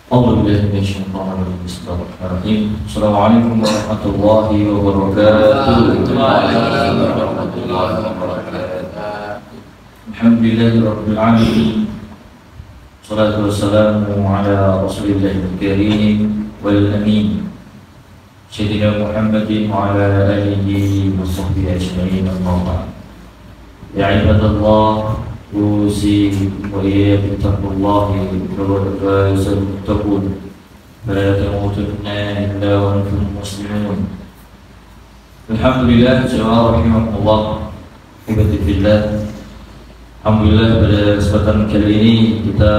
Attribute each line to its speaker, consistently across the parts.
Speaker 1: أعوذ بالله من الشيطان الرجيم بسم الله الرحمن الرحيم السلام عليكم ورحمة الله وبركاته الحمد لله رب العالمين والصلاة والسلام على رسول الله الكريم والأمين سيدنا محمد وعلى آله وصحبه أجمعين أما بعد يا عباد الله أوصيكم وإياكم بتقوى الله فقد فاز المتقون فلا تموتن إلا وأنتم مسلمون. Alhamdulillah, jemaah rahimahullah, ibadillah. Alhamdulillah pada kesempatan kali ini kita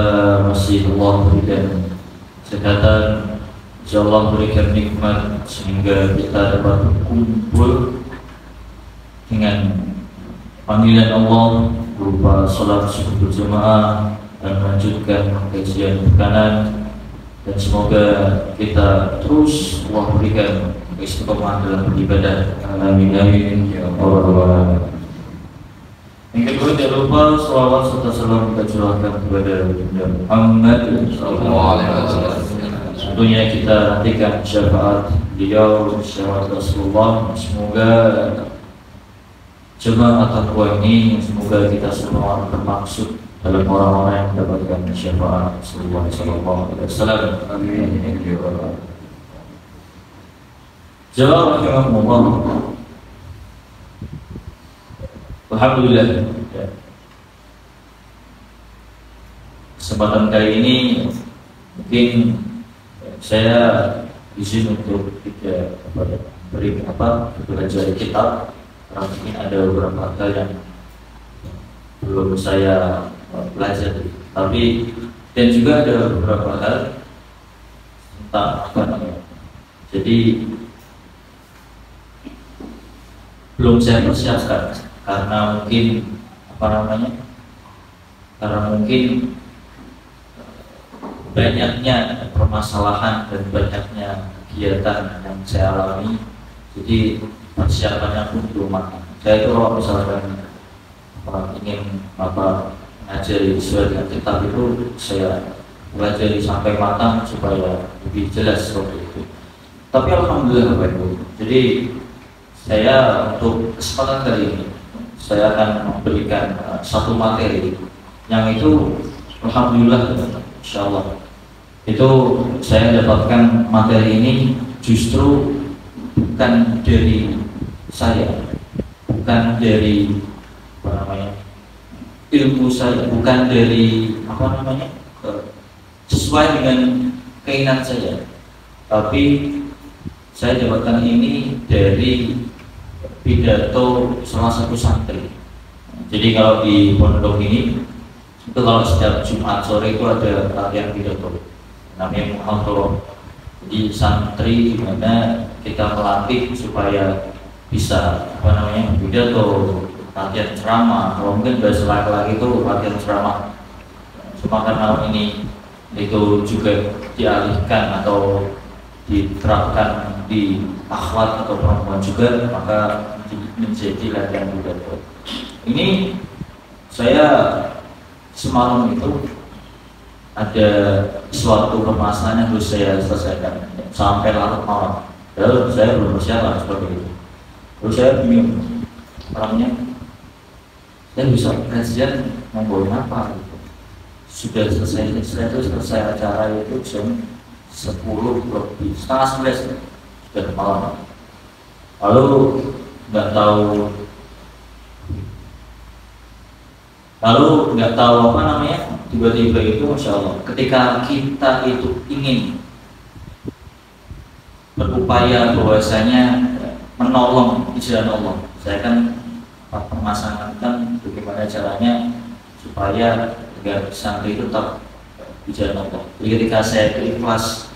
Speaker 1: masih Allah berikan kesehatan, insyaallah berikan nikmat sehingga kita dapat berkumpul dengan panggilan Allah berupa salat subuh berjamaah dan melanjutkan kajian kanan, dan semoga kita terus Allah berikan istiqomah dalam beribadah. Amin amin ya rabbal alamin. Yang kedua, tidak lupa salawat serta salam kita curahkan kepada Muhammad sallallahu alaihi wasallam. Tentunya kita nantikan syafaat beliau, syafaat Rasulullah. Semoga jemaah takwa ini, semoga kita semua termaksud dalam orang-orang yang mendapatkan syafaat Rasulullah sallallahu alaihi wasallam. Amin ya rabbal alamin. Jawab rahimahullah. Alhamdulillah, kesempatan kali ini mungkin saya izin untuk tidak belajar kitab, karena mungkin ada beberapa hal yang belum saya pelajari, tapi dan juga ada beberapa hal tentang apa namanya. Jadi belum saya persiapkan karena mungkin banyaknya permasalahan dan banyaknya kegiatan yang saya alami, jadi persiapannya pun belum matang. Saya itu kalau misalkan ingin mengajari sesuai dengan kitab itu, saya pelajari sampai matang supaya lebih jelas seperti itu. Tapi alhamdulillah Bapak Ibu, jadi saya untuk kesempatan kali ini saya akan memberikan satu materi yang itu alhamdulillah insyaallah itu saya dapatkan materi ini justru bukan dari saya, bukan dari ilmu saya, bukan dari sesuai dengan keinginan saya, tapi saya dapatkan ini dari pidato salah satu santri. Jadi kalau di pondok ini itu kalau setiap Jumat sore itu ada latihan pidato namanya muhadharah. Jadi santri dimana kita melatih supaya bisa pidato, latihan ceramah. Kalau mungkin bahasa laki-laki itu latihan ceramah, cuma karena ini itu juga dialihkan atau diterapkan di akhwat atau perempuan juga, maka menjadi latihan pidato. Ini saya semalam itu ada suatu permasalahan yang harus saya selesaikan sampai larut malam. Lalu saya belum persiapan seperti itu. Terus saya bingung, saya bisa kajian membawa apa gitu. Sudah selesai acara itu jam 10 lebih, setengah 11 sudah malam. Lalu nggak tahu tiba-tiba itu Masya Allah, ketika kita itu ingin berupaya bahwasanya menolong jalan Allah, saya kan permasalahkan bagaimana caranya supaya agar santri itu tetap di jalan Allah. Jadi ketika saya ikhlas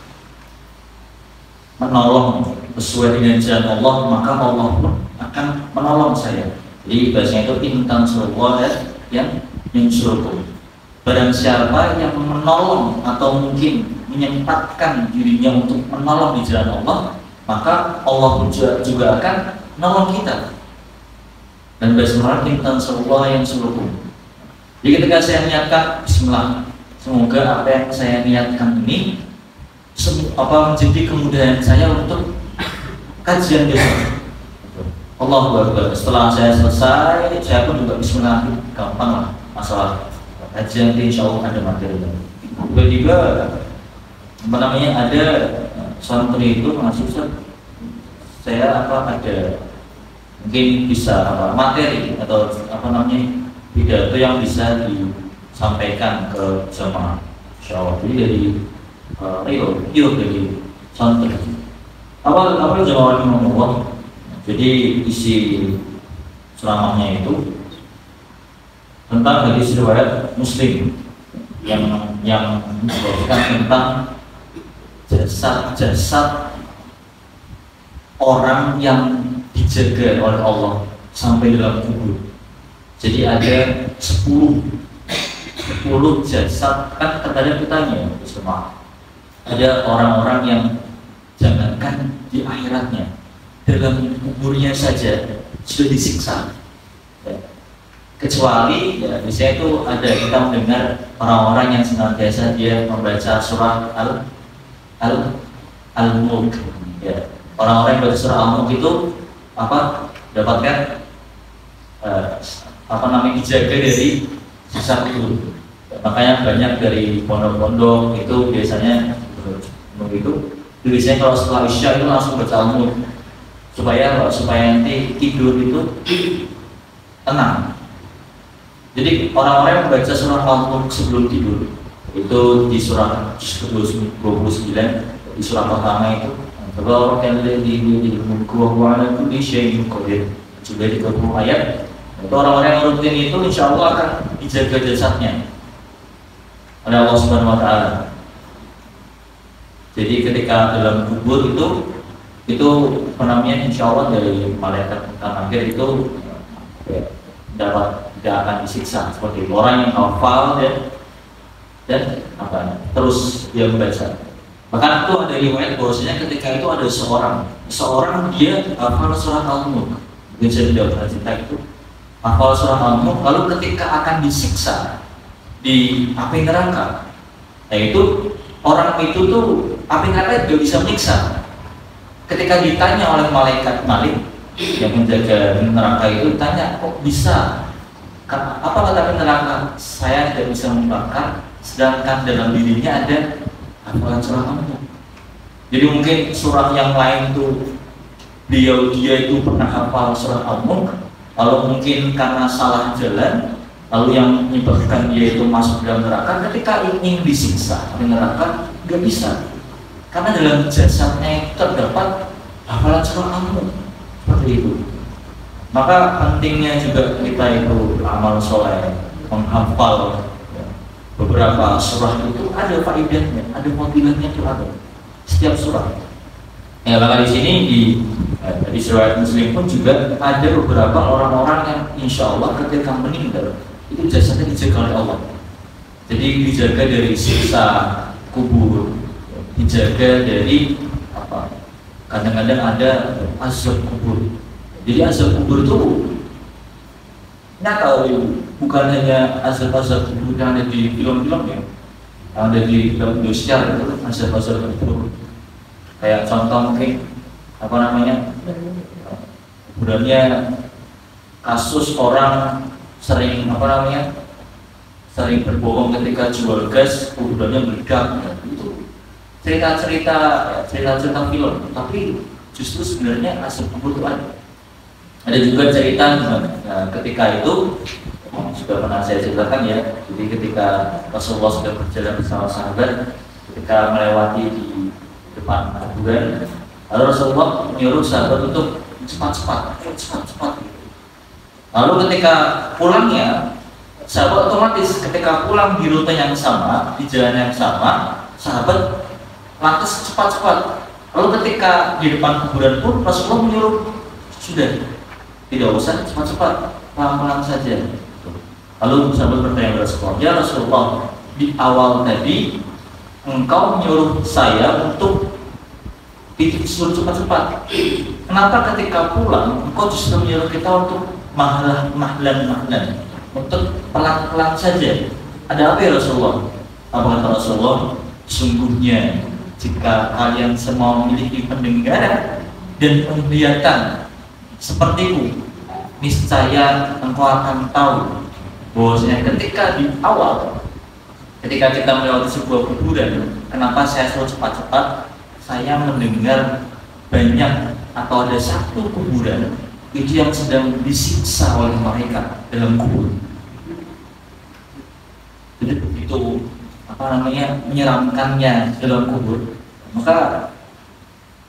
Speaker 1: menolong sesuai dengan jalan Allah, maka Allah pun akan menolong saya. Jadi bahasanya itu intan surga yang mensuruhku. Barang siapa yang menolong atau mungkin menyempatkan dirinya untuk menolong di jalan Allah, maka Allah pun juga akan menolong kita. Dan bahasa intan surga yang suruhku. Jadi ketika saya niatkan Bismillah, semoga apa yang saya niatkan ini menjadi kemudahan saya untuk kajian besok. Allahu Akbar. Setelah saya selesai, saya pun juga bismillah, gampang lah masalah kajian nanti insya Allah ada materi. Tiba-tiba ada santri itu masuk, saya ada mungkin bisa materi atau pidato yang bisa disampaikan ke jemaah. Insya Allah. Jadi dari dari santri. Awal jemaah Allah. Jadi isi ceramahnya itu tentang hadis riwayat Muslim yang menjelaskan tentang jasad orang yang dijaga oleh Allah sampai dalam kubur. Jadi ada 10 jasad, kan terkadang ditanya semua. Ada orang-orang yang jangankan di akhiratnya, dalam kuburnya saja sudah disiksa. Kecuali misalnya itu ada, kita mendengar orang-orang yang senantiasa dia membaca surah Al-Mulk. Orang-orang yang baca surah Al-Mulk itu dapatkan dijaga dari siksa kubur. Makanya banyak dari pondok-pondok itu biasanya biasanya kalau setelah Isya itu langsung baca Al-Mulk supaya nanti tidur itu tenang. Jadi orang-orang yang membaca surah Al-Mulk sebelum tidur itu di surah 29 di surah pertama itu Tabarakalladzi biyadihi mulku wa huwa 'ala kulli syai'in qadir. Sudah di 30 ayat. Itu orang-orang yang rutin itu insya Allah akan dijaga jasadnya oleh Allah Subhanahu wa Ta'ala. Jadi ketika dalam kubur itu insya Allah dari malaikat akhir itu tidak akan disiksa seperti itu. Orang yang hafal dan terus dia membaca. Bahkan itu ada riwayat bahwasanya ketika itu ada seorang dia hafal surah Al-Mulk. Mungkin saya tidak pernah cerita itu. Hafal surah Al-Mulk, lalu ketika akan disiksa di api neraka, yaitu orang itu tuh api neraka juga bisa menyiksa. Ketika ditanya oleh malaikat Malik yang menjaga neraka itu, tanya kok bisa? Apa kata neraka? Saya tidak bisa membakar, sedangkan dalam dirinya ada hafalan surah Al-Mulk. Jadi mungkin surah yang lain tuh dia itu pernah hafal surah Al-Mulk, lalu mungkin karena salah jalan, lalu yang menyebabkan dia itu masuk dalam neraka. Ketika ingin disiksa di neraka nggak bisa, karena dalam jasadnya terdapat hafalan surah Al-Mulk seperti itu. Maka pentingnya juga kita itu amal soleh, menghafal beberapa surah itu ada faedahnya, ada fadilahnya itu ada setiap surah. Ya, bahkan di sini di surah Muslim pun juga ada beberapa orang-orang yang insya Allah ketika meninggal itu jasadnya dijaga oleh Allah. Jadi dijaga dari siksa kubur, dijaga dari kadang-kadang ada azab kubur. Jadi azab kubur itu nyata, bukan hanya azab-azab kubur yang ada di film-film ya, yang ada di film Indonesia itu azab-azab kubur. Kayak contoh mungkin sebenarnya kasus orang sering berbohong ketika jual gas, kuburannya meledak. Itu cerita film, tapi justru sebenarnya asal kubur itu ada. Ada juga cerita ketika itu sudah pernah saya ceritakan ya. Jadi ketika Rasulullah sudah berjalan bersama sahabat, ketika melewati di depan kuburan, lalu Rasulullah menyuruh sahabat untuk cepat. Lalu ketika pulangnya, sahabat otomatis ketika pulang di rute yang sama, di jalan yang sama, sahabat lantas cepat. Lalu ketika di depan kuburan pun Rasulullah menyuruh sudah, tidak usah cepat, pelan-pelan saja. Lalu sahabat bertanya kepada Rasulullah, ya Rasulullah, di awal tadi engkau menyuruh saya untuk suruh cepat. Kenapa ketika pulang engkau justru menyuruh kita untuk mahlan, untuk pelan-pelan saja? Ada apa ya Rasulullah? Apa kata Rasulullah? Sungguhnya jika kalian semua memiliki pendengaran dan penglihatan sepertiku, niscaya engkau akan tahu bahwasanya ketika di awal, ketika kita melewati sebuah kuburan, kenapa saya selalu cepat-cepat? Saya mendengar banyak atau ada satu kuburan itu yang sedang disiksa oleh mereka dalam kubur. Jadi begitu menyeramkannya dalam kubur. Maka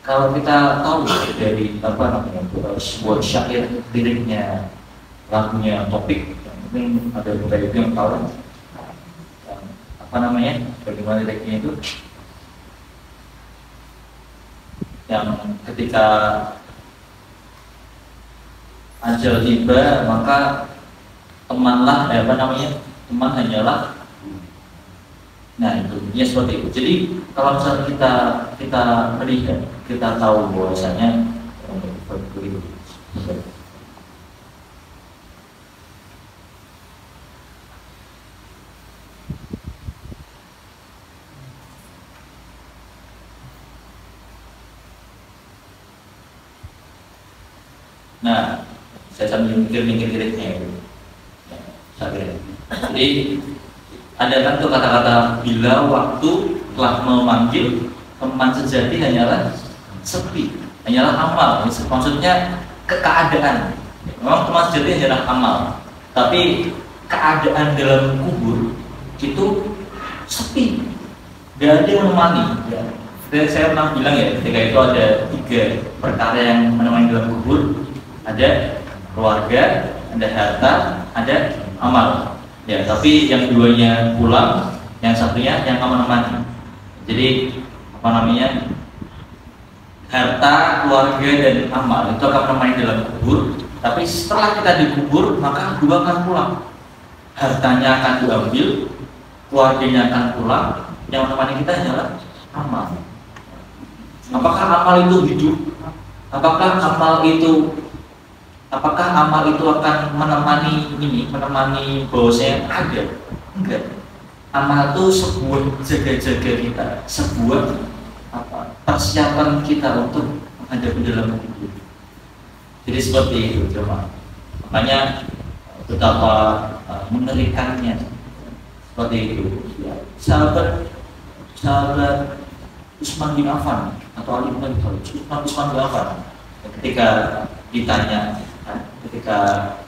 Speaker 1: kalau kita tahu dari sebuah syair liriknya, lagunya Topik, mungkin ada beberapa yang tahu bagaimana liriknya itu, yang ketika ajal tiba maka temanlah teman hanyalah. Nah itu ya seperti itu. Jadi kalau misalnya kita melihat, kita tahu bahwasanya begitu. Nah, saya sambil mikir-mikir liriknya itu. Jadi ada kan tuh kata-kata, bila waktu telah memanggil, teman sejati hanyalah sepi, hanyalah amal. Maksudnya keadaan. Memang teman sejati hanyalah amal, tapi keadaan dalam kubur itu sepi, gak ada yang menemani. Saya pernah bilang ya, ketika itu ada 3 perkara yang menemani dalam kubur. Ada keluarga, ada harta, ada amal. Ya, tapi yang 2-nya pulang, yang satunya yang akan menemani. Jadi harta, keluarga dan amal itu akan menemani dalam kubur. Tapi setelah kita dikubur, maka 2 akan pulang. Hartanya akan diambil, keluarganya akan pulang, yang menemani kita adalah amal. Apakah amal itu hidup? Apakah amal itu akan menemani bahwasanya ada? Enggak. Amal itu sebuah jaga-jaga kita, sebuah persiapan kita untuk menghadapi dalam hidup. Jadi seperti itu, jemaah. Makanya betapa mengerikannya seperti itu. Ya, sahabat Utsman bin Affan atau Ali bin Abi Thalib, Utsman bin Affan, ketika ditanya, ketika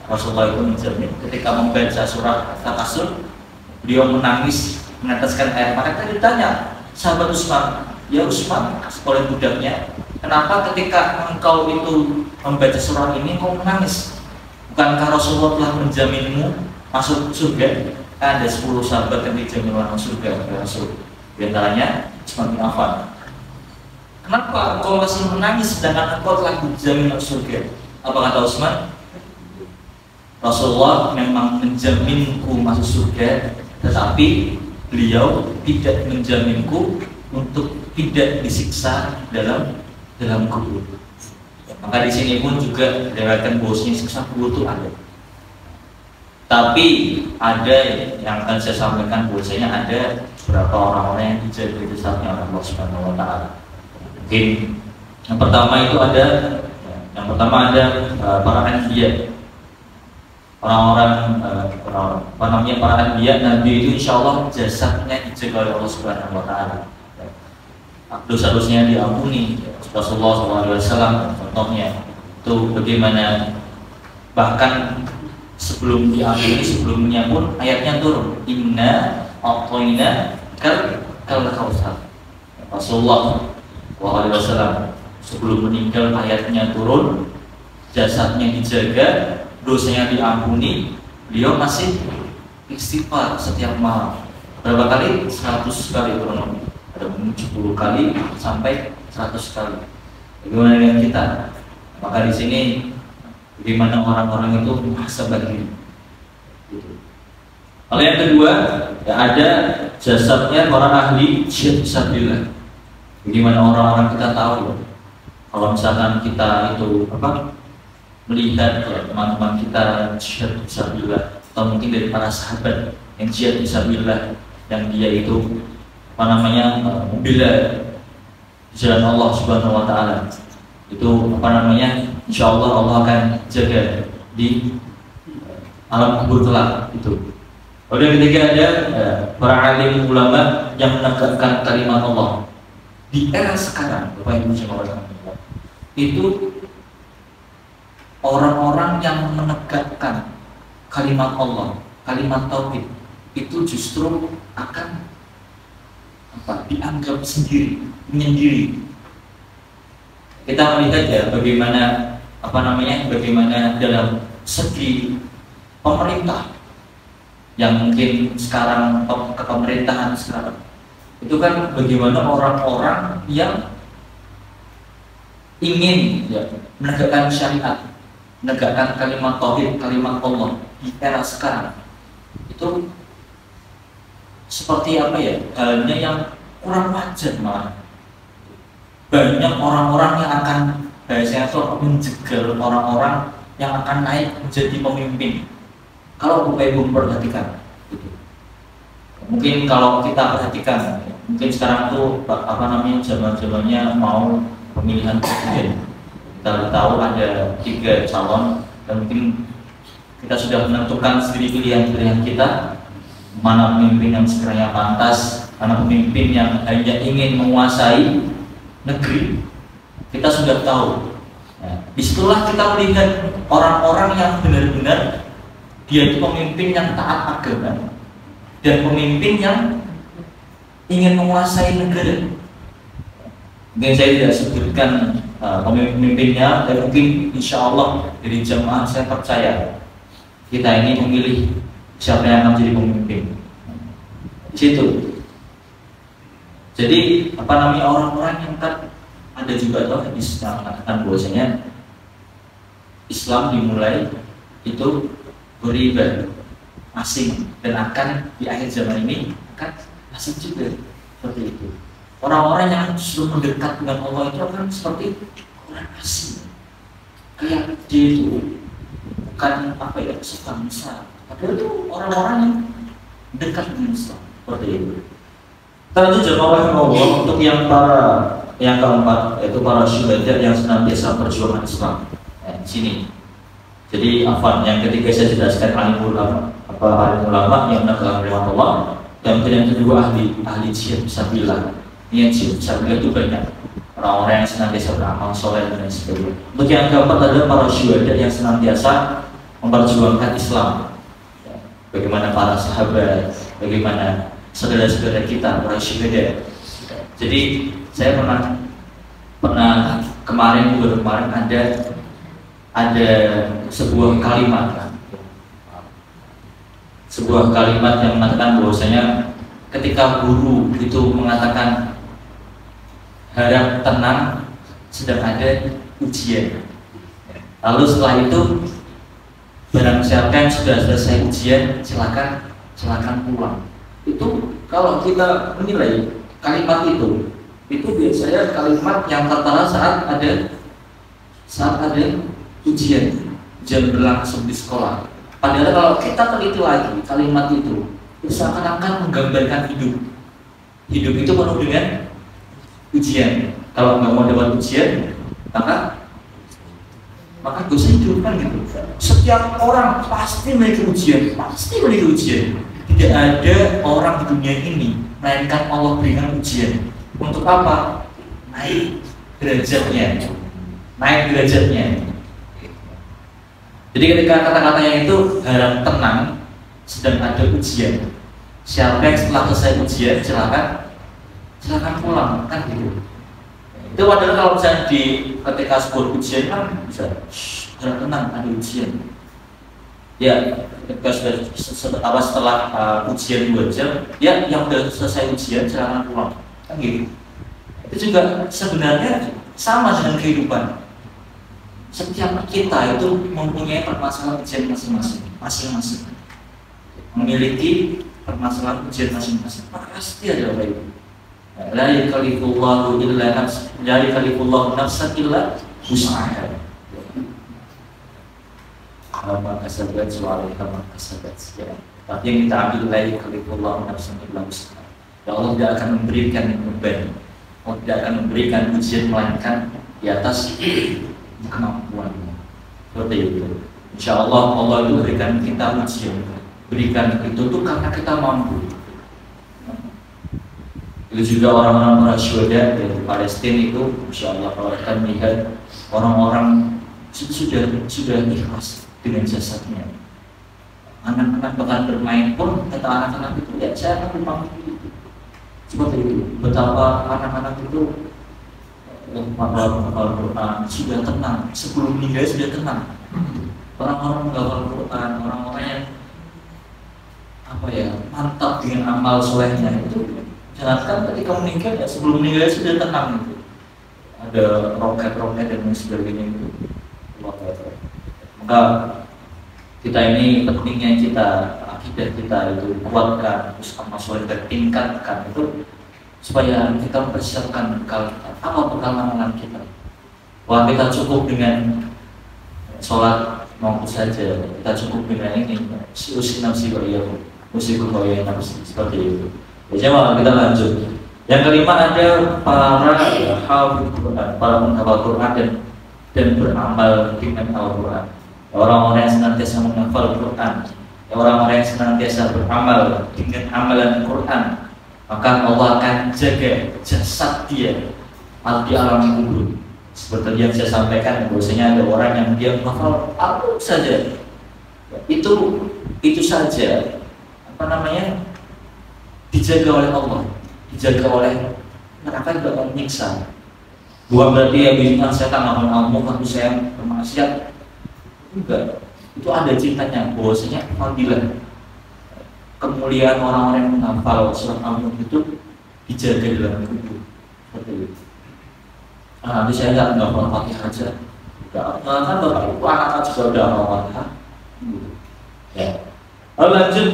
Speaker 1: Rasulullah itu menjamin, ketika membaca surah At-Takasur, beliau menangis, meneteskan air mata. Kita ditanya, sahabat Utsman, ya Utsman, oleh budaknya, kenapa ketika engkau itu membaca surah ini engkau menangis? Bukankah Rasulullah telah menjaminmu masuk surga? Ada 10 sahabat yang dijamin masuk surga oleh Rasul. Di antaranya Utsman bin Affan. Kenapa engkau masih menangis sedangkan engkau telah dijamin masuk surga? Apa kata Utsman? Rasulullah memang menjaminku masuk surga, tetapi beliau tidak menjaminku untuk tidak disiksa dalam kubur. Maka di sini pun juga dikatakan bahwasanya siksa kubur itu ada. Tapi ada yang akan saya sampaikan, bahwasanya ada beberapa orang-orang yang dijaga di saatnya Allah Subhanahu wa taala. Mungkin yang pertama ada para anbiya. Orang-orang para anbiya, nabi itu insyaallah jasadnya dijaga oleh Allah Subhanahu wa taala. Dosa-dosanya diampuni. Rasulullah SAW contohnya itu bagaimana, bahkan sebelum diampuni, sebelumnya pun ayatnya turun, inna a'tayna kal kautsar. Rasulullah SAW sebelum meninggal ayatnya turun, jasadnya dijaga, dosanya diampuni, beliau masih istighfar setiap malam. Berapa kali? 100 kali kurang. Ada 70 kali sampai 100 kali. Bagaimana dengan kita? Maka di sini bagaimana orang-orang itu merasa bahagia. Lalu yang kedua, ya ada jasadnya para ahli jihad fisabilillah. Bagaimana orang-orang kita tahu kalau misalkan kita itu melihat ya, teman-teman kita jihad fisabilillah, atau mungkin dari para sahabat yang jihad fisabilillah, yang dia itu membela jalan Allah Subhanahu wa taala. Itu apa namanya? Insya Allah Allah akan jaga di alam kubur kelak itu. Kemudian ketiga ada para alim ulama yang menegakkan kalimat Allah di era sekarang. Bapak Ibu sekalian, itu orang-orang yang menegakkan kalimat Allah, kalimat tauhid itu justru akan dianggap menyendiri. Kita melihat ya bagaimana bagaimana dalam segi pemerintah yang mungkin sekarang kepemerintahan sekarang itu kan bagaimana orang-orang yang ingin menegakkan syariat, menegakkan kalimat tauhid, kalimat Allah di era sekarang itu seperti halnya yang kurang wajar malah. Banyak orang-orang yang akan menjegal orang-orang yang akan naik menjadi pemimpin. Kalau Bapak Ibu memperhatikan, gitu. Mungkin kalau kita perhatikan, mungkin sekarang tuh zaman-zamannya mau pemilihan presiden. Kita tahu ada 3 calon dan mungkin kita sudah menentukan sendiri pilihan kita, mana pemimpin yang sekiranya pantas, mana pemimpin yang hanya ingin menguasai negeri. Kita sudah tahu. Nah, disitulah kita melihat orang-orang yang benar-benar dia itu pemimpin yang taat agama dan pemimpin yang ingin menguasai negara. Mungkin saya tidak sebutkan pemimpinnya, dan mungkin insya Allah dari jamaah saya percaya kita ini memilih siapa yang akan menjadi pemimpin. Di situ. Jadi orang-orang yang kan ada juga hadis yang mengatakan bahwasanya Islam dimulai itu beribadah asing dan akan di akhir zaman ini akan asing juga seperti itu. Orang-orang yang justru mendekat dengan Allah itu akan seperti orang asing. Kayak dia itu bukan sebangsa, padahal itu orang-orang yang dekat dengan Islam seperti itu. Tentu jemaah Allah untuk yang keempat yaitu para syuhada yang senantiasa perjuangan Islam. Di sini. Jadi yang ketiga saya jelaskan alim ulama yang menegakkan kalimat Allah, dan yang kedua ahli jihad fisabilillah. Ini jihad fisabilillah itu banyak orang-orang yang senantiasa beramal soleh dan sebagainya. Untuk yang keempat adalah para syuhada yang senantiasa memperjuangkan Islam. Bagaimana para sahabat, bagaimana saudara-saudara kita para syuhada. Jadi saya pernah kemarin ada sebuah kalimat yang mengatakan bahwasanya ketika guru itu mengatakan harap tenang sedang ada ujian, lalu setelah itu barang siapa yang sudah selesai ujian silakan pulang. Itu kalau kita menilai kalimat itu biasanya kalimat yang tertera saat ada ujian berlangsung di sekolah. Padahal kalau kita teliti lagi kalimat itu seakan-akan menggambarkan hidup itu penuh dengan ujian. Kalau nggak mau dapat ujian, maka gak usah hidup kan gitu. Setiap orang pasti memiliki ujian. Tidak ada orang di dunia ini melainkan Allah berikan ujian. Untuk apa? Naik derajatnya. Jadi ketika kata-katanya itu harap tenang sedang ada ujian. Siapa yang setelah selesai ujian silakan pulang kan gitu. Itu padahal kalau misalnya ketika sebuah ujian kan bisa harap tenang ada ujian. Ya, ketika setelah ujian 2 jam, ya yang sudah selesai ujian silakan pulang kan gitu. Itu juga sebenarnya sama dengan kehidupan. Setiap kita itu mempunyai permasalahan ujian masing-masing, memiliki permasalahan ujian masing-masing. Pasti ada Bapak Ibu. La yakallifullahu nafsan illa wus'aha. Maka sahabat selalu kasabat. Tapi yang kita ambil la yakallifullahu nafsan illa wus'aha. Ya Allah tidak akan memberikan beban Allah tidak akan memberikan ujian melainkan di atas kemampuan. Seperti itu. Insya Allah Allah itu berikan kita ujian, berikan itu tuh karena kita mampu. Itu juga orang-orang para syuhada di Palestina itu, insya Allah kalau akan melihat orang-orang sudah ikhlas dengan jasadnya. Anak-anak bahkan bermain pun kata anak-anak itu ya saya akan mampu itu. Seperti itu. Betapa anak-anak itu menghafal Quran sudah tenang, sebelum meninggal sudah tenang. Orang-orang menghafal Quran, orang-orang yang mantap dengan amal solehnya itu, jangankan ketika meninggal ya sebelum meninggal sudah tenang itu. Ada roket-roket dan sebagainya itu. Maka kita ini pentingnya akidah kita itu kuatkan, terus amal soleh tingkatkan itu supaya kita mempersiapkan bekal amalan kita. Wah, kita cukup dengan sholat mampu saja, kita cukup dengan ini nafsi seperti itu. Jadi kita lanjut. Yang kelima ada para hafidz Quran, para penghafal Quran dan beramal dengan Al-Quran. Orang-orang yang senantiasa menghafal Quran, orang-orang yang senantiasa beramal dengan amalan Quran, maka Allah akan jaga jasad dia di alam kubur. Seperti yang saya sampaikan, bahwasanya ada orang yang dia menghafal apa saja, itu saja dijaga oleh Allah, dijaga oleh neraka juga akan menyiksa. Bukan berarti ya bilang saya tanggapan ilmu kalau saya bermaksiat, enggak. Itu ada ceritanya, bahwasanya fadilah kemuliaan orang-orang yang menghafal surat Al-Mulk itu dijaga dalam kubur. Seperti itu. Nanti saya nggak mau Fatihah aja. Kan bapak itu anak-anak juga udah mau Fatihah. Ya. Lalu lanjut,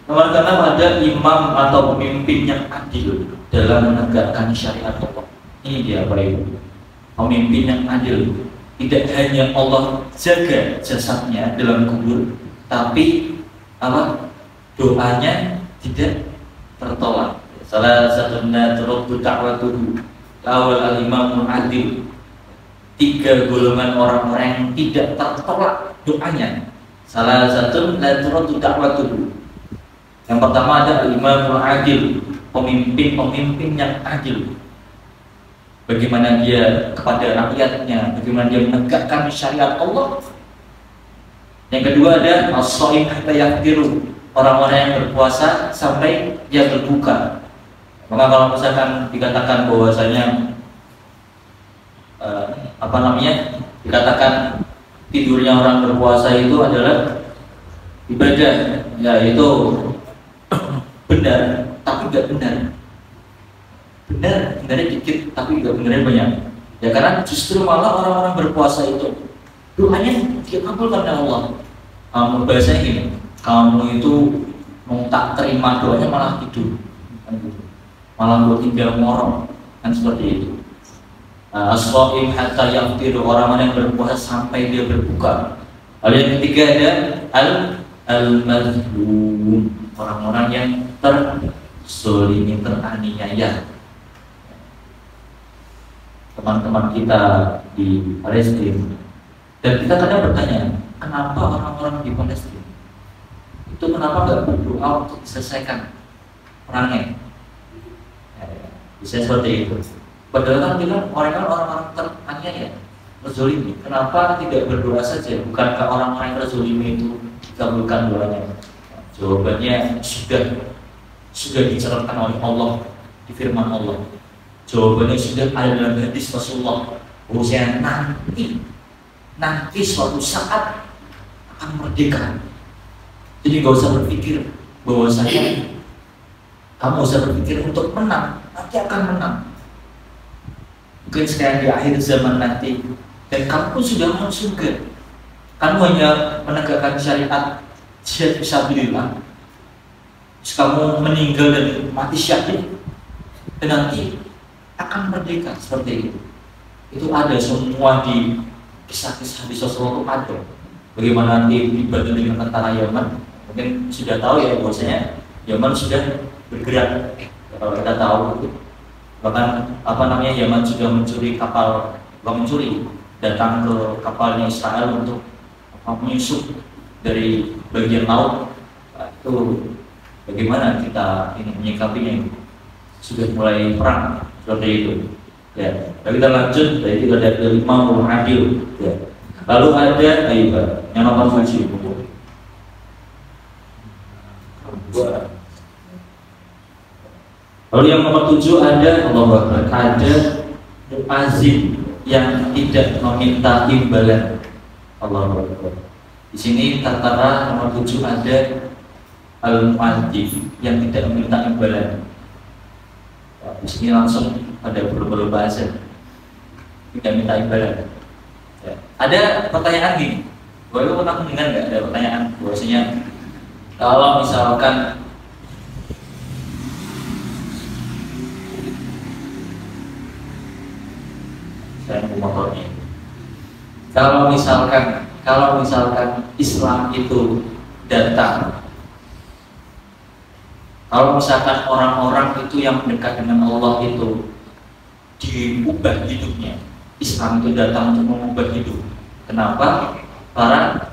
Speaker 1: nomor 6 ada imam atau pemimpin yang adil dalam menegakkan syariat Allah. Ini dia Bapak Ibu, pemimpin yang adil. Tidak hanya Allah jaga jasadnya dalam kubur, tapi doanya tidak tertolak. Salah satunya turut da'watuhu awal al-imamul adil. 3 golongan orang-orang yang tidak tertolak doanya. Salah satu la turut da'watuhu. Yang pertama ada al-imamul adil, pemimpin yang adil. Bagaimana dia kepada rakyatnya, bagaimana dia menegakkan syariat Allah. Yang kedua ada as-shaim hatta yaftiru, orang-orang yang berpuasa sampai dia berbuka. Maka kalau misalkan dikatakan bahwasanya dikatakan tidurnya orang berpuasa itu adalah ibadah, ya itu benar, tapi tidak benar. Benernya dikit, tapi juga benernya banyak. Ya karena justru malah orang-orang berpuasa itu doanya dikabulkan oleh Allah. Kamu bahasanya gini, kamu itu mau tak terima doanya malah tidur, malah buat tinggal ngorong, kan seperti itu. As-shaim hatta yaftiru, orang-orang yang berpuasa sampai dia berbuka. Lalu yang ketiga ada al-mazlum, orang-orang yang terzolimi, teraniaya. Teman-teman kita di Palestina, dan kita kadang bertanya, kenapa orang-orang di Palestina itu kenapa nggak berdoa untuk diselesaikan perangnya? Bisa seperti itu. Padahal kan kita orang-orang teraniaya, terzolimi. Kenapa tidak berdoa saja? Bukankah orang-orang yang terzolimi itu dikabulkan doanya? Jawabannya sudah diceritakan oleh Allah di firman Allah. Jawabannya sudah ada dalam hadis Rasulullah. Bahwasanya nanti suatu saat akan merdeka. Jadi gak usah berpikir bahwasanya kamu usah berpikir untuk menang, nanti akan menang. Mungkin sekarang di akhir zaman nanti, dan kamu pun sudah masuk surga. Kamu hanya menegakkan syariat jihad fisabilillah. Terus kamu meninggal dan mati syahid, dan nanti akan merdeka seperti itu. Itu ada semua di kisah-kisah di Rasulullah ada. Bagaimana nanti dibantu dengan tentara Yaman, mungkin sudah tahu ya bahwasanya Yaman sudah bergerak. Kalau kita tahu itu Bahkan apa namanya, Yaman sudah mencuri kapal, bukan mencuri, datang ke kapalnya Israel untuk menyusup dari bagian laut. Itu bagaimana kita ini menyikapinya? Sudah mulai perang seperti itu. Ya, kita lanjut. Jadi kita ada kelima adil. Ya. Lalu ada yang nomor 7. Lalu yang nomor 7 ada ada muazin yang tidak meminta imbalan. Allahu Akbar. Di sini tertera nomor 7 ada al-muadzin yang tidak meminta imbalan. Di sini langsung ada berbagai bahasa tidak minta imbalan. Ya. Ada pertanyaan gini, boleh pernah mendengar nggak ada pertanyaan bahwasanya kalau misalkan saya mau motornya, kalau misalkan Islam itu datang, kalau misalkan orang-orang itu yang mendekat dengan Allah itu diubah hidupnya, Islam itu datang untuk mengubah hidup. Kenapa para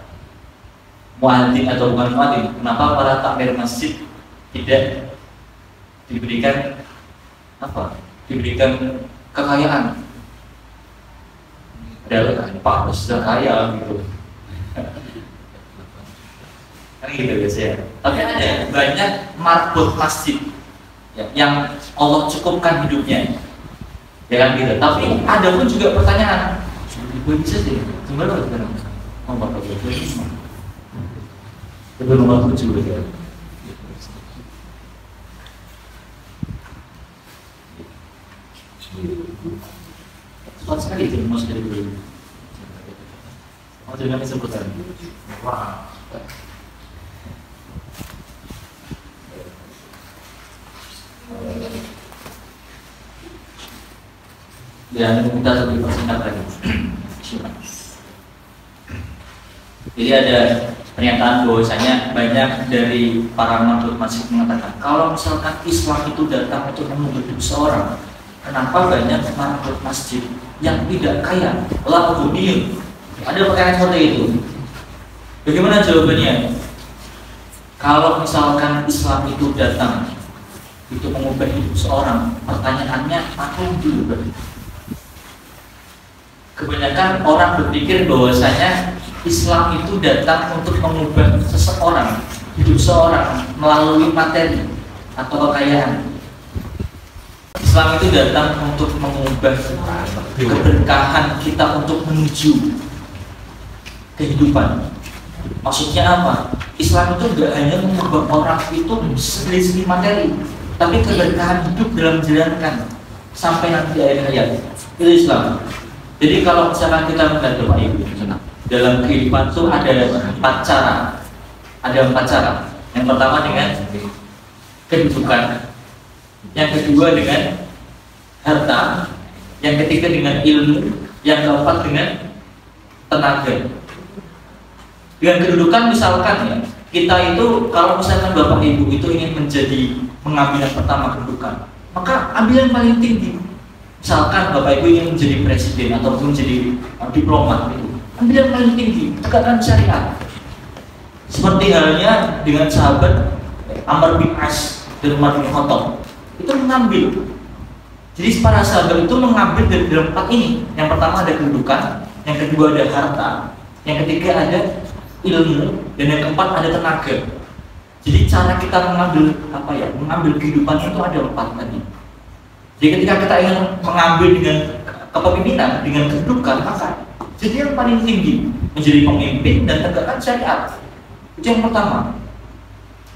Speaker 1: muadzin atau bukan muadzin, kenapa para takmir masjid tidak diberikan diberikan kekayaan? Padahal Pak sudah kaya gitu. Kan gitu biasanya. Tapi ada banyak marbot masjid ya, yang Allah cukupkan hidupnya. Ya kan gitu. Tapi ada pun juga pertanyaan. Gue bisa sih. Gimana sekarang? Nomor 7. Itu nomor 7 ya. Cepat sekali itu mas dari dulu. Jangan disebutkan. Wah. Dan kita lebih persingkat lagi. Jadi ada pernyataan bahwasanya banyak dari para makhluk masih mengatakan kalau misalkan Islam itu datang untuk mengubah hidup seorang, kenapa banyak makhluk masjid yang tidak kaya, lakuin? Ada pertanyaan seperti itu. Bagaimana jawabannya? Kalau misalkan Islam itu datang itu mengubah hidup seorang, pertanyaannya apa yang diubah? Kebanyakan orang berpikir bahwasanya Islam itu datang untuk mengubah seseorang, hidup seorang melalui materi atau kekayaan. Islam itu datang untuk mengubah keberkahan kita untuk menuju kehidupan. Maksudnya apa? Islam itu tidak hanya mengubah orang itu dari segi materi, tapi keberkahan hidup dalam menjalankan sampai nanti akhir hayat. Itu Islam. Jadi kalau misalkan kita melihat Bapak Ibu, dalam kehidupan itu ada 4 cara. Ada 4 cara. Yang pertama dengan kedudukan, yang kedua dengan harta, yang ketiga dengan ilmu, yang keempat dengan tenaga. Dengan kedudukan misalkan ya, kita itu kalau misalkan Bapak Ibu itu ingin mengambil yang pertama kedudukan, maka ambil yang paling tinggi. Misalkan Bapak Ibu ingin menjadi presiden ataupun menjadi diplomat itu, ambil yang paling tinggi, tegakkan syariat. Seperti halnya dengan sahabat Amr bin As dan Umar bin Khattab, itu mengambil. Jadi para sahabat itu mengambil dari 4 ini. Yang pertama ada kedudukan, yang kedua ada harta, yang ketiga ada ilmu, dan yang keempat ada tenaga. Jadi cara kita mengambil kehidupan itu ada 4 tadi. Jadi ketika kita ingin mengambil dengan kepemimpinan, dengan kedudukan, maka jadi yang paling tinggi menjadi pemimpin dan tegakkan syariat. Itu yang pertama.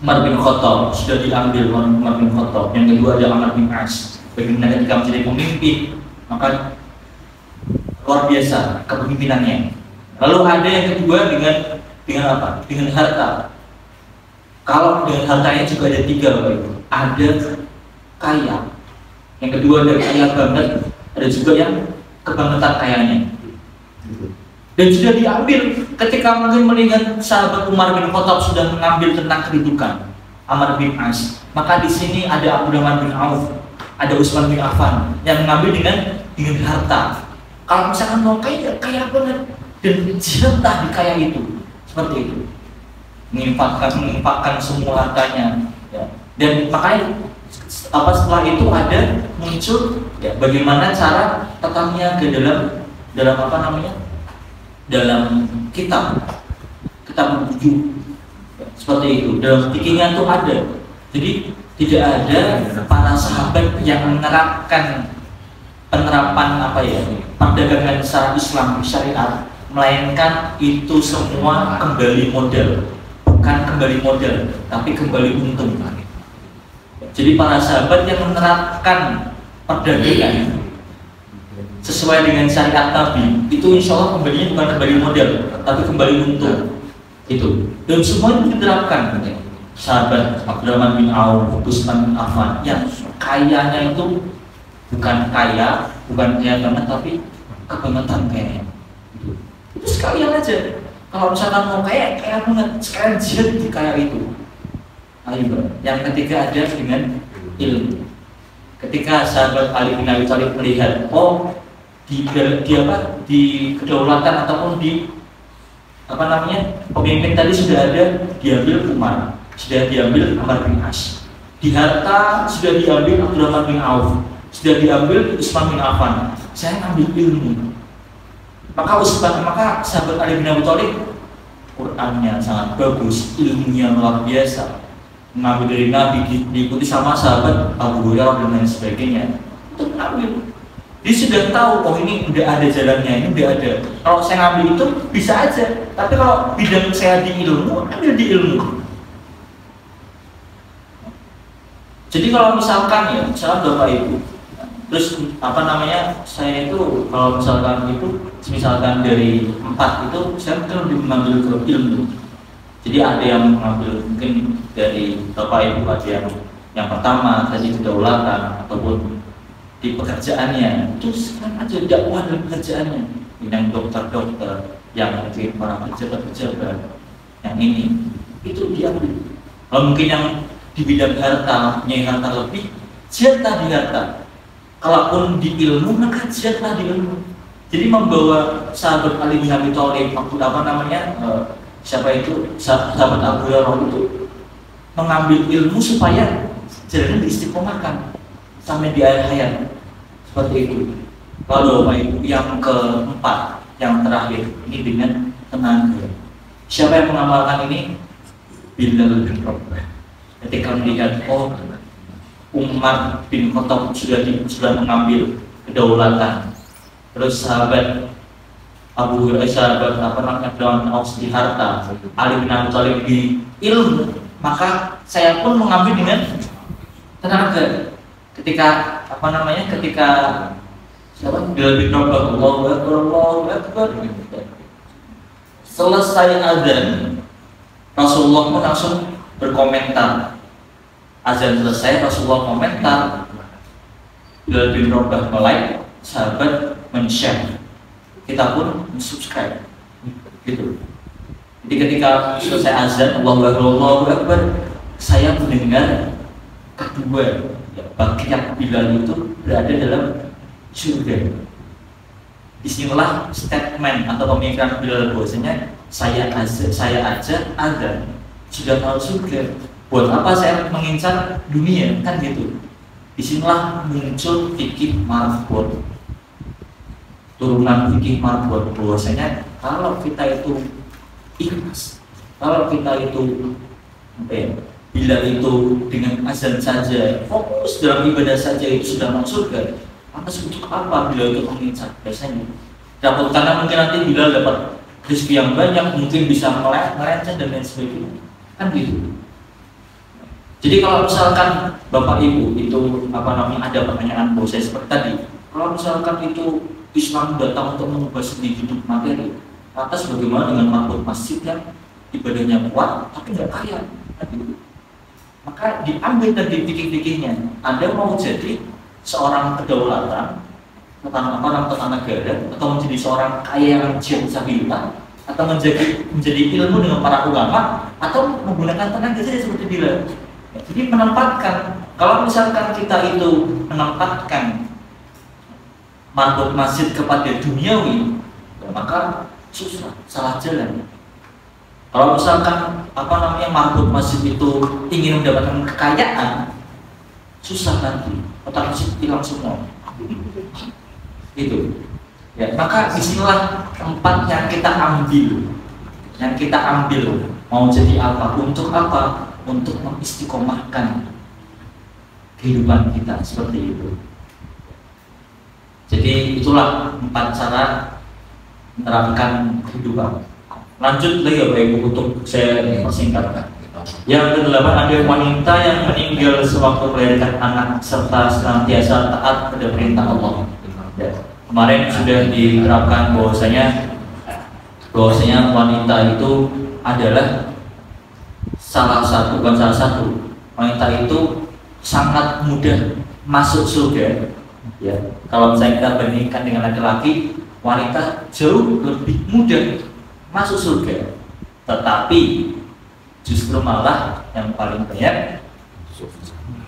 Speaker 1: Umar bin Khattab sudah diambil Umar bin Khattab. Yang kedua ada Amr bin As. Bagaimana ketika menjadi pemimpin, maka luar biasa kepemimpinannya. Lalu ada yang kedua dengan apa? Dengan harta. Kalau dengan hartanya juga ada 3 Bapak Ibu. Ada kaya. Yang kedua ada kaya banget, ada juga yang kebangetan kayanya. Dan sudah diambil ketika mungkin melihat sahabat Umar bin Khattab sudah mengambil tentang kedudukan Amr bin As. Maka di sini ada Abdurrahman bin Auf. ada Utsman bin Affan yang mengambil dengan harta. Kalau misalkan mau kaya, kaya banget dan jatah di kaya itu, seperti itu, menginfakkan semua hartanya. Ya. Dan makanya setelah itu ada muncul ya, bagaimana cara tekannya ke dalam apa namanya, dalam kitab bujuk ya, seperti itu. Dalam fikihnya itu ada. Jadi tidak ada para sahabat yang menerapkan penerapan apa ya, perdagangan secara Islam syariat, melainkan itu semua kembali modal, bukan kembali modal tapi kembali untung. Jadi para sahabat yang menerapkan perdagangan sesuai dengan syariat Nabi itu insya Allah kembalinya bukan kembali modal tapi kembali untung. Itu dan semua itu diterapkan. Sahabat Abdurrahman bin Auf, Utsman bin Affan yang kayanya itu bukan kaya banget tapi kebangetan kayaknya. Itu sekalian aja. Kalau misalkan mau kaya banget, sekalian jihad di kaya itu. Ayo, yang ketiga ada dengan ilmu. Ketika sahabat Ali bin Abi Thalib melihat, oh di kedaulatan ataupun di apa namanya pemimpin tadi sudah ada diambil Umar, sudah diambil Amr bin As, di harta sudah diambil Abdurrahman bin Auf, sudah diambil Utsman bin Affan. Saya ambil ilmu. Maka sahabat Ali bin Abi Thalib Qurannya sangat bagus, ilmunya luar biasa, mengambil dari Nabi, diikuti sama sahabat Abu Hurairah dan lain sebagainya. Itu mengambil. Dia sudah tahu, oh ini udah ada jalannya, ini udah ada. Kalau saya ngambil itu bisa aja, tapi kalau bidang saya di ilmu, ambil di ilmu. Jadi kalau misalkan ya, misalkan Bapak Ibu, terus apa namanya, saya itu kalau misalkan dari 4 itu, saya mungkin lebih mengambil ke ilmu. Jadi ada yang mengambil mungkin dari Bapak Ibu, ada yang pertama tadi kedaulatan ataupun di pekerjaannya itu sekarang aja dakwah dalam pekerjaannya, yang dokter, yang mungkin para pejabat yang ini itu diambil. Kalau mungkin yang di bidang harta, punya harta lebih, jatah di harta. Kalaupun di ilmu, maka jatah di ilmu. Jadi membawa sahabat Ali bin Abi Thalib, apa namanya, siapa itu, sahabat Abu Hurairah itu mengambil ilmu supaya jalannya diistiqomahkan sampai di akhir hayat. Seperti itu. Lalu Bapak Ibu yang keempat, yang terakhir ini dengan tenaga. Siapa yang mengamalkan ini? Bilal bin Rabah. Ketika melihat, oh Umar bin Khattab sudah mengambil kedaulatan, terus sahabat Abu Hurairah, sahabat apa namanya, Abdurrahman bin Auf di harta, Ali bin Abi Thalib di ilmu, maka saya pun mengambil dengan tenaga. Ketika apa namanya, ketika siapa Bilal bin Rabah, Allahu Akbar, selesai azan, Rasulullah pun langsung berkomentar. Azan selesai, Rasulullah komentar, Bilal bin Rabah like, sahabat men-share, kita pun subscribe, gitu. Jadi ketika selesai azan, Allahu Akbar, saya mendengar kedua bagian Bilal itu berada dalam surga. Disinilah statement atau pemikiran Bilal bahwasanya saya aja azan sudah tahu surga. Buat apa saya mengincar dunia, kan gitu. Disinilah muncul fikih marbot, turunan fikih marbot, bahwasanya kalau kita itu ikhlas, kalau kita itu bila itu dengan azan saja, fokus dalam ibadah saja itu sudah masuk surga, lantas untuk apa bila itu mengincar? Biasanya dapat, karena mungkin nanti bila dapat rezeki yang banyak, mungkin bisa melenceng dan lain sebagainya, kan gitu. Jadi kalau misalkan Bapak Ibu itu apa namanya, ada pertanyaan bahwa saya seperti tadi, kalau misalkan itu Islam datang untuk mengubah seni hidup materi, lantas bagaimana dengan marbot masjid yang ibadahnya kuat tapi nggak kaya? Gitu. Maka diambil dari fikih-fikihnya. Anda mau jadi seorang kedaulatan, tata negara, atau menjadi seorang kaya yang jahiliyah, atau menjadi ilmu dengan para ulama, atau menggunakan tenaga saja seperti Bilal. Jadi menempatkan Kalau misalkan kita itu menempatkan marbot masjid kepada duniawi, maka susah, salah jalan. Kalau misalkan marbot masjid itu ingin mendapatkan kekayaan, susah nanti, otak masjid hilang semua. Gitu. Ya, maka disinilah tempat yang kita ambil, mau jadi apa, untuk apa? Untuk mengistiqomahkan kehidupan kita seperti itu. Jadi itulah 4 cara menerapkan kehidupan. Lanjut lagi ya Pak Ibu untuk saya persingkat. Yang ke-8, ada wanita yang meninggal sewaktu melahirkan anak serta senantiasa taat pada perintah Allah. Ya. Kemarin sudah diterapkan bahwasanya wanita itu adalah bukan salah satu, wanita itu sangat mudah masuk surga. Ya, kalau misalnya kita bandingkan dengan laki-laki, wanita jauh lebih mudah masuk surga. Tetapi justru malah yang paling banyak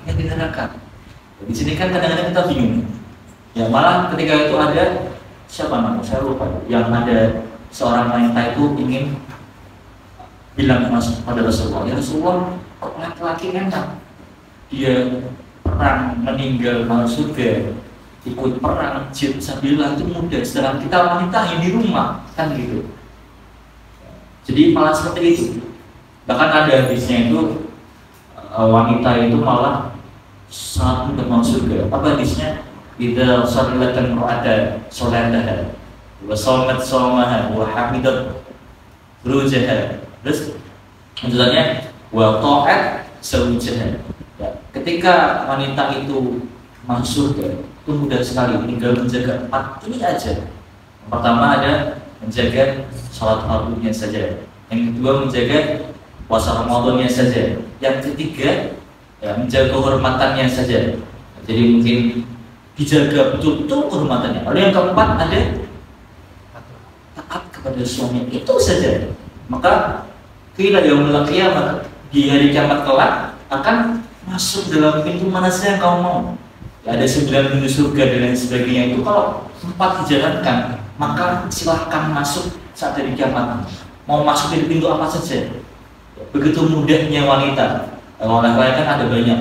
Speaker 1: yang di neraka. Di sini kan kadang-kadang kita bingung. Ya, malah ketika itu ada siapa namanya, saya lupa, yang ada seorang wanita itu ingin bilang pada Rasulullah, ya Rasulullah, kok laki-laki enak, dia perang meninggal masuk surga, ikut perang jihad sabilillah itu mudah, sedangkan kita wanita yang di rumah kan gitu. Jadi malah seperti itu. Bahkan ada hadisnya itu wanita itu malah sangat mudah masuk surga. Apa hadisnya? Idza shallatan ra'ada sholataha wa shamat shawmaha wa hamidat rujaha. Terus lanjutannya wa ta'at zawjaha. Ya, ketika wanita itu masuk surga, itu mudah sekali, tinggal menjaga 4 ini aja. Yang pertama ada menjaga salat fardunya saja. Yang kedua menjaga puasa Ramadannya saja. Yang ketiga ya, menjaga kehormatannya saja. Jadi mungkin dijaga betul-betul kehormatannya. Lalu yang keempat ada taat kepada suami, itu saja. Maka kira yaumul qiyamah, di hari kiamat kelak akan masuk dalam pintu mana saja yang kau mau. Ya, ada 9 pintu surga dan lain sebagainya. Itu kalau 4 dijalankan, maka silahkan masuk saat hari kiamat. Mau masuk dari pintu apa saja. Begitu mudahnya wanita. Wanita kan ada banyak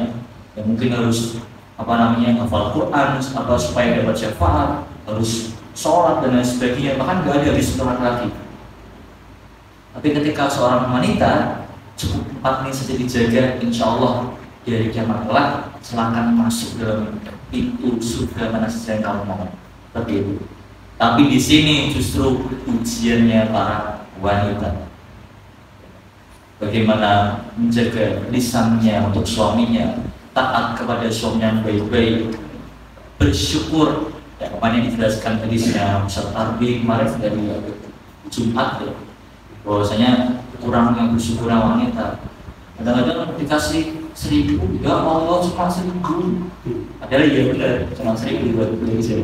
Speaker 1: yang mungkin harus hafal Quran, supaya dapat syafaat, harus sholat dan lain sebagainya. Bahkan nggak ada hadis untuk laki-laki. Tapi ketika seorang wanita cukup 4 ini saja dijaga, insya Allah di hari kiamat kelak silakan masuk dalam pintu surga mana saja yang kamu mau. Seperti itu. Tapi di sini justru ujiannya para wanita. Bagaimana menjaga lisannya untuk suaminya, taat kepada suami yang baik-baik, bersyukur. Ya, kemarin dijelaskan hadisnya Ustaz Arbi kemarin dari Jumat ya, bahwasanya kurangnya bersyukur wanita. Kadang-kadang dikasih 1000, ya Allah cuma 1000. Padahal ya benar, cuma 1000 buat beli aja.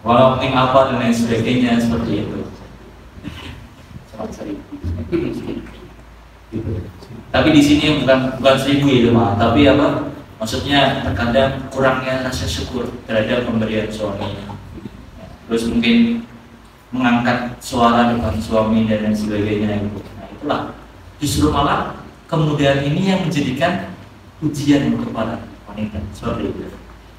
Speaker 1: Walau mungkin apa dan lain sebagainya seperti itu. Cuma 1000. Gitu. Tapi di sini bukan 1000 ya mah, tapi apa? Maksudnya terkadang kurangnya rasa syukur terhadap pemberian suami. Terus mungkin mengangkat suara depan suami dan lain sebagainya gitu. Nah, itulah justru malah kemudian ini yang menjadikan ujian untuk para wanita seperti itu.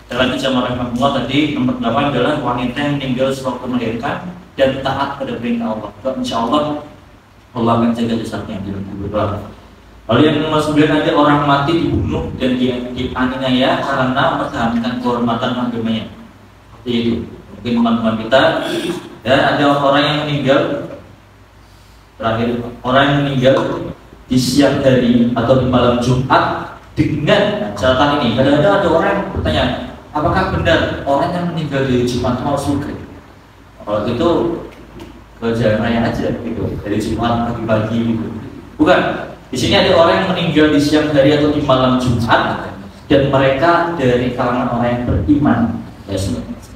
Speaker 1: Dalam Ijma' rahimahullah tadi nomor 8 adalah wanita yang meninggal sewaktu melahirkan dan taat pada perintah Allah. Insya Allah Allah akan jaga jasadnya di dalam kubur. Lalu yang nomor 9 ada orang mati dibunuh dan dianiaya karena mempertahankan kehormatan agamanya. Seperti itu. Mungkin teman-teman kita. Dan ada orang yang meninggal, terakhir orang yang meninggal di siang hari atau di malam Jumat dengan catatan ini. Kadang-kadang ada orang yang bertanya, apakah benar orang yang meninggal di Jumat mau surga? Kalau itu ke jalan raya aja gitu, dari Jumat pagi-pagi gitu. Bukan. Di sini ada orang yang meninggal di siang hari atau di malam Jumat dan mereka dari kalangan orang yang beriman ya,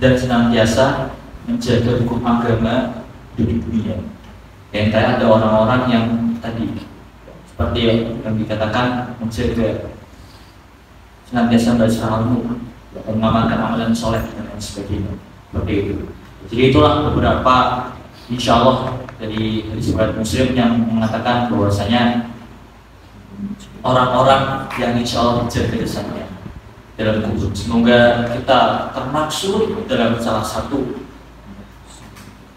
Speaker 1: dan senantiasa menjaga hukum agama di dunia. Yang ada orang-orang yang tadi seperti yang dikatakan menjaga senantiasa belajar ilmu, mengamalkan amalan soleh dan lain sebagainya. Seperti itu. Jadi itulah beberapa insya Allah dari riwayat Muslim yang mengatakan bahwasanya orang-orang yang insya Allah dijaga jasanya dalam kubur. Semoga kita termaksud dalam salah satu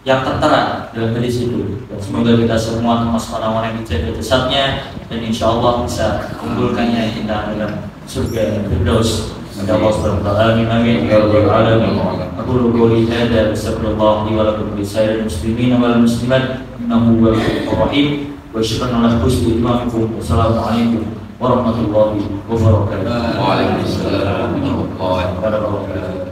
Speaker 1: yang tertera dalam hadis itu. Dan semoga kita semua termasuk orang-orang yang dijaga jasadnya dan insya Allah bisa kumpulkannya kita dalam surga Firdaus. Ya Allah subhanahu wa ta'ala, amin ya rabbal alamin. Aqulu qouli hadza astaghfirullah li wa lakum wa lisa'iril muslimin wal muslimat innahu huwal ghafurur rahim. Wa syukran ala husni istima'ikum. Wassalamualaikum warahmatullahi wabarakatuh.
Speaker 2: Waalaikumsalam warahmatullahi wabarakatuh.